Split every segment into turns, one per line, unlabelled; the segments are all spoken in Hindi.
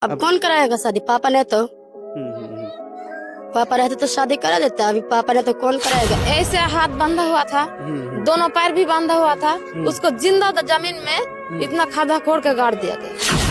अब
अब
कौन कराएगा शादी? पापा ने तो,
हम्म।
पापा रहते तो शादी करा देता। अभी पापा ने तो कौन कराएगा?
ऐसे हाथ बंधा हुआ था,
हम्म।
दोनों पैर भी बांधा हुआ था, उसको जिंदा जमीन में इतना खादा खोद के गाड़ दिया गया।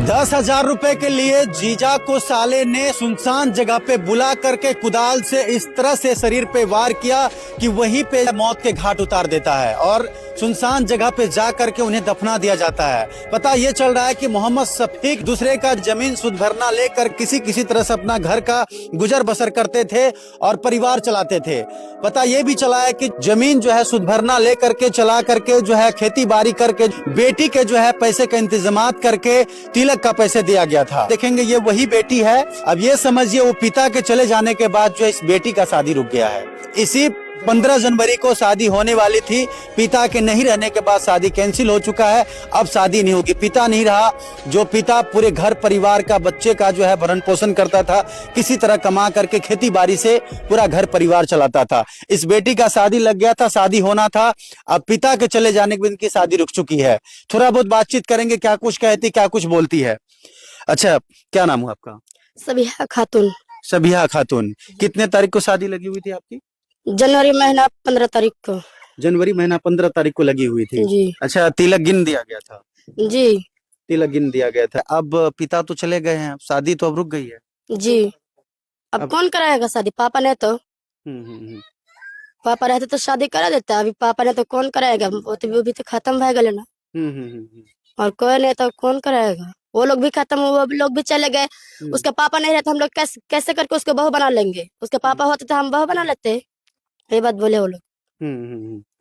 10,000 रुपए के लिए जीजा को साले ने सुनसान जगह पे बुला करके कुदाल से इस तरह से शरीर पे वार किया कि वहीं पे मौत के घाट उतार देता है और सुनसान जगह पे जा करके उन्हें दफना दिया जाता है। पता ये चल रहा है कि मोहम्मद शफीक दूसरे का जमीन सुद भरना लेकर किसी तरह से अपना घर का गुजर बसर करते थे और परिवार चलाते थे। पता ये भी चला है कि जमीन जो है सुद भरना लेकर के चला करके जो है खेती बाड़ी करके बेटी के जो है पैसे का इंतजाम करके तिलक का पैसे दिया गया था। देखेंगे ये वही बेटी है। अब ये समझिए वो पिता के चले जाने के बाद जो इस बेटी का शादी रुक गया है। इसी 15 जनवरी को शादी होने वाली थी। पिता के नहीं रहने के बाद शादी कैंसिल हो चुका है। अब शादी नहीं होगी। पिता नहीं रहा, जो पिता पूरे घर परिवार का बच्चे का जो है भरण पोषण करता था, किसी तरह कमा करके खेती बाड़ी से पूरा घर परिवार चलाता था। इस बेटी का शादी लग गया था, शादी होना था। अब पिता के चले जाने के बाद इनकी शादी रुक चुकी है। थोड़ा बहुत बातचीत करेंगे, क्या कुछ कहती क्या कुछ बोलती है। अच्छा, क्या नाम हुआ आपका?
सबिहा खातून।
सबिहा खातून। कितने तारीख को शादी लगी हुई थी आपकी?
जनवरी महीना 15 तारीख को।
जनवरी महीना 15 तारीख को लगी हुई थी।
जी
अच्छा, तिलक गिन दिया गया था?
जी
तिलक गिन दिया गया था। अब पिता तो चले गए हैं, शादी तो अब रुक गई है।
जी। अब कौन कराएगा शादी? पापा ने तो,
हम्म।
पापा रहते तो शादी करा देता। अभी पापा ने तो कौन कराएगा? वो भी तो खत्म हो गए ना।
हम्म।
और कोई नहीं तो कौन कराएगा? वो लोग भी खत्म, वो लोग भी चले गए। उसके पापा नहीं रहते, हम लोग कैसे कैसे करके उसको बहू बना लेंगे? उसके पापा होते तो हम बहू बना लेते। ये बात बोले वो लोग।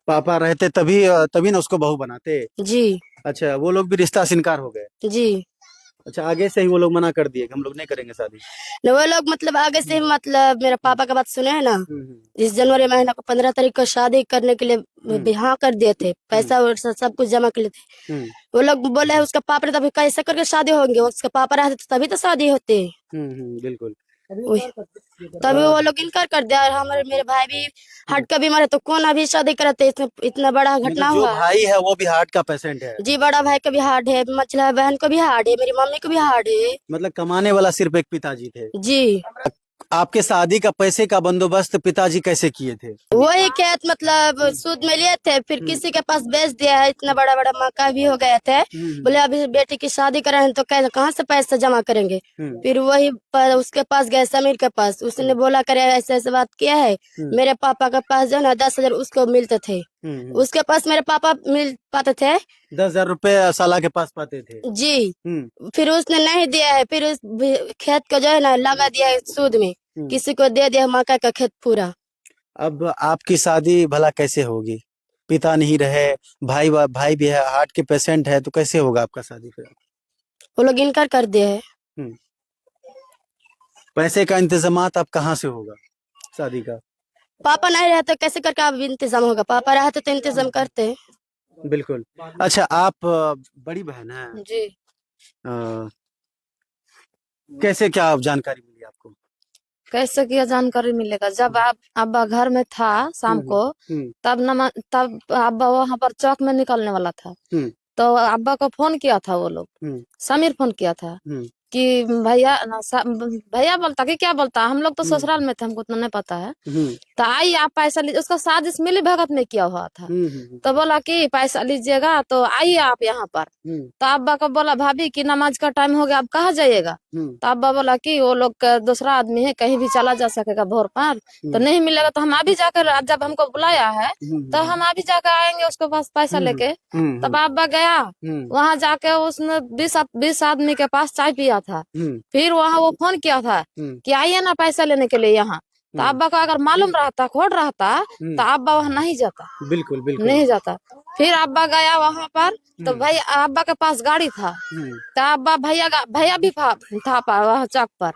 पापा रहते तभी तभी ना उसको बहू बनाते।
जी
अच्छा, वो लोग भी रिश्ता से इनकार हो गए।
जी।
अच्छा, आगे से ही वो लोग मना कर दिए कि हम लोग नहीं करेंगे शादी।
न वो लोग मतलब आगे से मतलब मेरे पापा का बात सुने है ना।
हम्म।
इस जनवरी महीना को 15 तारीख को शादी करने के लिए बिहा कर दिए थे। पैसा और सब कुछ जमा कर लिए थे। वो लोग बोले है उसका पापा ने तभी कैसे करके शादी होंगे? उसके पापा रहते तो तभी तो शादी होते।
बिल्कुल।
तभी वो लोग इनकार कर दिया। और हमारे मेरे भाई भी हार्ट का बीमार है, तो कौन अभी शादी कराते? इतना बड़ा घटना
मतलब जो
हुआ।
भाई है वो भी हार्ट का पेशेंट है।
जी, बड़ा भाई का भी हार्ट है, मछला बहन को भी हार्ट है, मेरी मम्मी को भी हार्ट है।
मतलब कमाने वाला सिर्फ एक पिताजी थे।
जी।
आपके शादी का पैसे का बंदोबस्त पिताजी कैसे किए थे?
वही खेत मतलब सूद में लिए थे, फिर किसी के पास बेच दिया है। इतना बड़ा बड़ा मक्का भी हो गए थे। बोले अभी बेटी की शादी कराएं तो कहाँ से पैसा जमा करेंगे? फिर वही उसके पास गए, समीर के पास। उसने बोला करे ऐसे ऐसे बात किया है। मेरे पापा के पास जो ना 10,000 उसको मिलते थे। उसके पास मेरे पापा मिल पाते थे।
10,000 रुपए साला के पास पाते थे
जी। फिर उसने नहीं दिया है, फिर उस खेत को जो है ना लगा दिया है सूद में। किसी को दे दिया मक्का का खेत पूरा।
अब आपकी शादी भला कैसे होगी? पिता नहीं रहे, भाई भी है, हार्ट के पेशेंट है, तो कैसे होगा आपका शादी फिर?
वो लोग इनकार कर दिए है।
पैसे का इंतजाम अब कहाँ से होगा शादी का?
पापा नहीं रहते कैसे करके अब इंतजाम होगा? पापा रहते तो इंतजाम करते।
बिल्कुल। अच्छा, आप बड़ी बहन है?
जी।
कैसे क्या जानकारी मिली आपको?
कैसे किया जानकारी मिलेगा? जब आप अब्बा घर में था शाम को, तब अब्बा वहां पर चौक में निकलने वाला था। तो अब्बा को फोन किया था वो लोग, समीर फोन किया था कि भैया भैया बोलता कि क्या बोलता, हम लोग तो ससुराल में थे, हमको उतना नहीं पता है। तो आई आप पैसा लीजिए, उसका साजिश मिली भगत में किया हुआ था। तो बोला कि पैसा लीजिएगा तो आइए आप यहाँ पर। तो अब्बा को बोला भाभी की नमाज का टाइम हो गया, आप कहाँ जाइएगा? तो अब्बा बोला कि वो लोग दूसरा आदमी है, कहीं भी चला जा सकेगा भोर पर, तो नहीं मिलेगा तो हम अभी जाकर, जब हमको बुलाया है तो हम अभी जाकर आएंगे उसके पास पैसा लेके। तब अब्बा गया, वहां जाके उसने 20 आदमी के पास चाय पिया था। फिर वहाँ वो फोन किया था कि आइए ना पैसा लेने के लिए यहाँ। तो अब्बा को अगर मालूम रहता, खोट रहता, तो अब्बा वहाँ नहीं जाता।
बिल्कुल बिल्कुल
नहीं जाता। फिर अब्बा गया वहाँ पर, तो भाई अब्बा के पास गाड़ी था। तो अब्बा भैया भी था वहाँ चौक पर।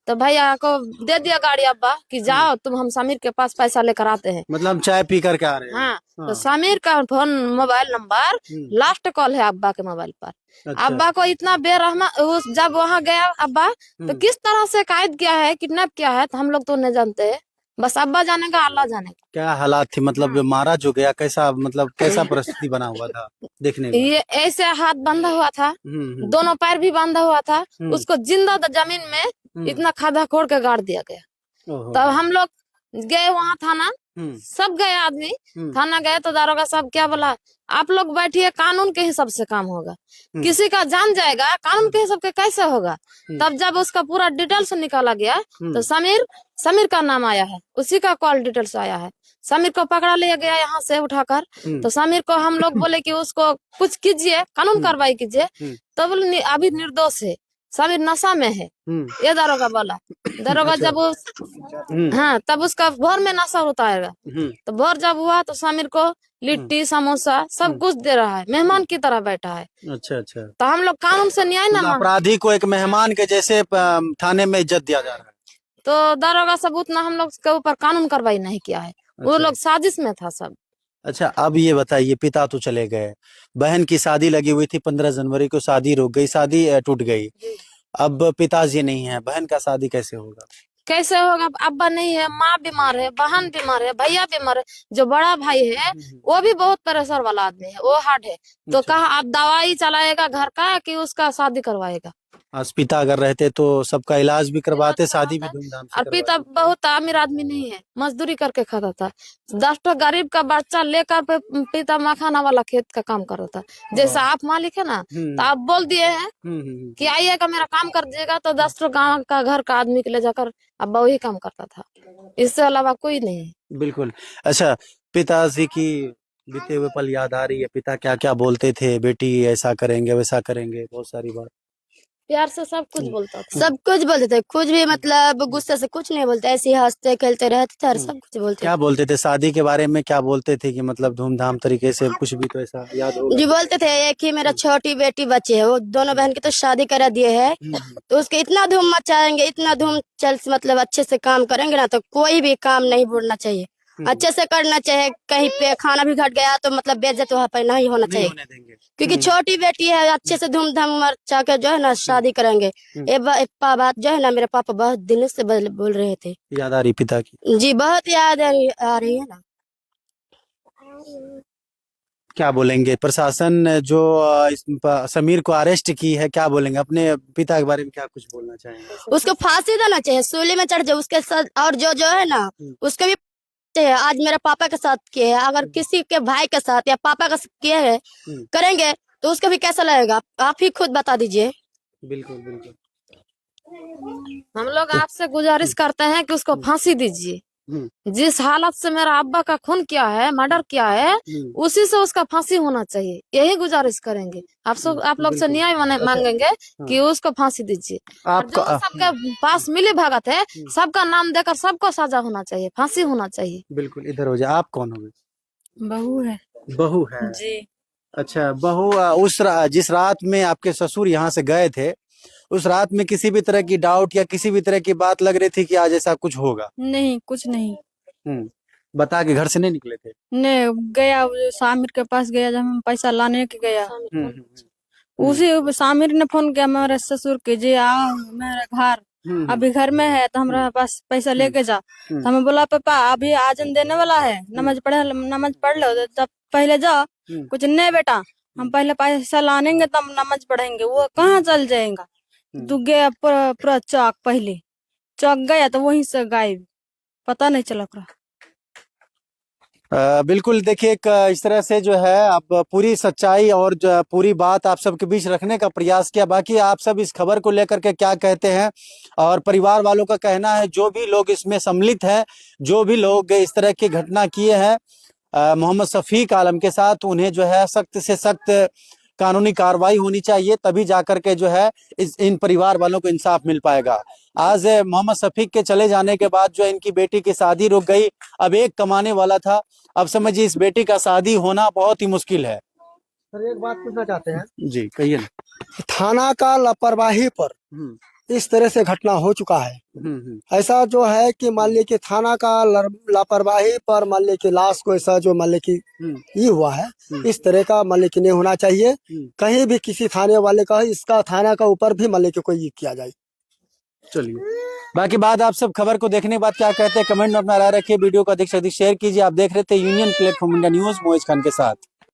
तो भैया को दे दिया गाड़ी अब्बा कि जाओ तुम, हम समीर के पास पैसा लेकर आते हैं।
मतलब चाय पी करके आ रहे हैं।
हाँ। तो समीर का phone mobile number last call है अब्बा के मोबाइल पर।
अच्छा।
अब्बा को इतना बेरहमा, जब वहाँ गया अब्बा, तो किस तरह से कैद किया है, किडनैप किया है, तो हम लोग तो नहीं जानते। बस अब्बा जानेगा, अल्लाह जानेगा।
क्या हालात थी, मतलब जो मारा जो गया, कैसा, मतलब कैसा परिस्थिति बना हुआ था देखने का?
ये ऐसे हाथ बंधा हुआ था, दोनों पैर भी बांधा हुआ था, उसको जिंदा जमीन में इतना खादा खोड़ के गाड़ दिया गया। तब हम लोग गए वहाँ थाना, सब गए आदमी थाना गए तो दारोगा साहब क्या बोला, आप लोग बैठिए, कानून के हिसाब से काम होगा। किसी का जान जाएगा, कानून के हिसाब से कैसे होगा? तब जब उसका पूरा डिटेल्स निकाला गया तो समीर का नाम आया है, उसी का कॉल डिटेल्स आया है। समीर को पकड़ा लिया गया यहाँ से उठाकर। तो समीर को हम लोग बोले कि उसको कुछ कीजिए, कानून कार्रवाई कीजिए। तो बोले अभी निर्दोष है, समीर नशा में है, ये दारोगा बोला। दारोगा जब हाँ, तब उसका भोर में नशा उतारेगा। तो भोर जब हुआ तो समीर को लिट्टी समोसा सब कुछ दे रहा है, मेहमान की तरह बैठा है।
अच्छा अच्छा।
तो हम लोग कानून से न्याय ना मांग,
अपराधी को एक मेहमान के जैसे थाने में इज्जत दिया जा रहा है।
तो दारोगा सब उतना हम लोग के ऊपर कानून कार्रवाई नहीं किया है। वो लोग साजिश में था सब।
अच्छा, अब ये बताइए, पिता तो चले गए, बहन की शादी लगी हुई थी, 15 जनवरी को शादी रुक गई, शादी टूट गई। अब पिताजी नहीं है, बहन का शादी कैसे होगा?
कैसे होगा? अब्बा नहीं है, माँ बीमार है, बहन बीमार है, भैया बीमार है। जो बड़ा भाई है वो भी बहुत प्रेशर वाला आदमी है, वो हार्ड है। तो कहा आप दवाई चलाएगा घर का कि उसका शादी करवाएगा?
आज पिता अगर रहते तो सबका इलाज भी करवाते, शादी भी धूमधाम से
और पिता बहुत अमीर आदमी नहीं है, मजदूरी करके खाता था। 10 तो गरीब का बच्चा लेकर पिता मखाना वाला खेत का काम कर रहा था। जैसा आप मालिक है ना, तो आप बोल दिए हैं कि आइएगा मेरा काम कर दीजिएगा, तो 10 तो गाँव का घर का आदमी के ले जाकर अब्बा वही काम करता था, इससे अलावा कोई नहीं है।
बिल्कुल। अच्छा, पिताजी की बीते हुए पल याद आ रही है? पिता क्या क्या बोलते थे, बेटी ऐसा करेंगे वैसा करेंगे, बहुत सारी बात
प्यार से सब कुछ बोलता था।
सब कुछ बोलते थे, कुछ भी मतलब गुस्से से कुछ नहीं बोलते, ऐसे ही हंसते खेलते रहते थे और सब कुछ बोलते
क्या बोलते थे? शादी के बारे में क्या बोलते थे कि मतलब धूमधाम तरीके से, कुछ भी तो ऐसा याद होगा?
जी बोलते थे। एक ही मेरा छोटी बेटी बची है, वो दोनों बहन की तो शादी करा दिए है, तो उसके इतना धूम मचाएंगे, इतना धूम चल, मतलब अच्छे से काम करेंगे ना तो कोई भी काम नहीं भूलना चाहिए, अच्छे से करना चाहिए। कहीं पे खाना भी घट गया तो मतलब बेइज्जत वहाँ पर नहीं होना चाहिए, क्योंकि छोटी बेटी है। अच्छे से धूमधाम मचा के जो है ना शादी करेंगे। ये बात जो है ना, मेरे पापा बहुत दिनों से बोल रहे थे।
याद आ रही पिता की?
जी बहुत याद आ रही है ना।
क्या बोलेंगे प्रशासन जो समीर को अरेस्ट की है, क्या बोलेंगे? अपने पिता के बारे में क्या कुछ बोलना चाहेंगे?
उसको फांसी देना चाहिए, सूली में चढ़ जाए उसके साथ। और जो जो है ना उसको भी आज मेरे पापा के साथ किए है, अगर किसी के भाई के साथ या पापा के साथ किए है करेंगे तो उसको भी कैसा लगेगा, आप ही खुद बता दीजिए।
बिल्कुल बिल्कुल।
हम लोग आपसे गुजारिश करते हैं कि उसको फांसी दीजिए। जिस हालत से मेरा अब्बा का खून किया है, मर्डर किया है, उसी से उसका फांसी होना चाहिए, यही गुजारिश करेंगे। आप लोग से न्याय मांगेंगे कि उसको फांसी दीजिए। जो सबके पास मिली भगत है, सबका नाम देकर सबको सजा होना चाहिए, फांसी होना चाहिए।
बिल्कुल। इधर हो जाए। आप कौन हो?
बहू है।
बहू है
जी।
अच्छा, बहू। जिस रात में आपके ससुर यहाँ से गए थे, उस रात में किसी भी तरह की डाउट या किसी भी तरह की बात लग रही थी कि आज ऐसा कुछ होगा?
नहीं, कुछ नहीं।
बता के घर से नहीं निकले थे?
नहीं गया, सामिर के पास गया, जब हम पैसा लाने के गया, उसी सामिर ने फोन किया मेरे ससुर के, जी आओ मेरे घर, अभी घर में है तो हमारे पास पैसा लेके जा। तो हमें बोला पापा अभी आजन देने वाला है, नमाज पढ़ लो, तब पहले जाओ। कुछ नहीं बेटा, हम पहले पैसा लानेंगे तब नमाज पढ़ेंगे। वो कहाँ चल जाएगा? तू गया पूरा चौक, पहले चौक गया तो वहीं से गायब, पता नहीं चला।
बिल्कुल। देखिए, इस तरह से जो है आप पूरी सच्चाई और पूरी बात आप सबके बीच रखने का प्रयास किया। बाकी आप सब इस खबर को लेकर के क्या कहते हैं, और परिवार वालों का कहना है, जो भी लोग इसमें सम्मिलित हैं, जो भी लोग इस तरह की घटना किए हैं मोहम्मद शफीक आलम के साथ, उन्हें जो है सख्त से सख्त कानूनी कार्रवाई होनी चाहिए, तभी जाकर के जो है इन परिवार वालों को इंसाफ मिल पाएगा। आज मोहम्मद शफीक के चले जाने के बाद जो इनकी बेटी की शादी रुक गई। अब एक कमाने वाला था, अब समझिए इस बेटी का शादी होना बहुत ही मुश्किल है।
सर एक बात पूछना चाहते हैं।
जी कहिए ना।
थाना का लापरवाही पर इस तरह से घटना हो चुका है। ऐसा जो है कि मान लीजिए कि थाना का लापरवाही पर मान लीजिए कि लाश को ऐसा जो मान लीजिए कि ये हुआ है, इस तरह का मान लीजिए कि नहीं होना चाहिए। कहीं भी किसी थाने वाले का, इसका थाना का ऊपर भी मान लीजिए कि कोई किया जाए।
चलिए, बाकी बात आप सब खबर को देखने के बाद क्या कहते हैं कमेंट में अपना राय रखिए। वीडियो को अधिक से अधिक शेयर कीजिए। आप देख रहे थे union platform India news, Moiz Khan के साथ।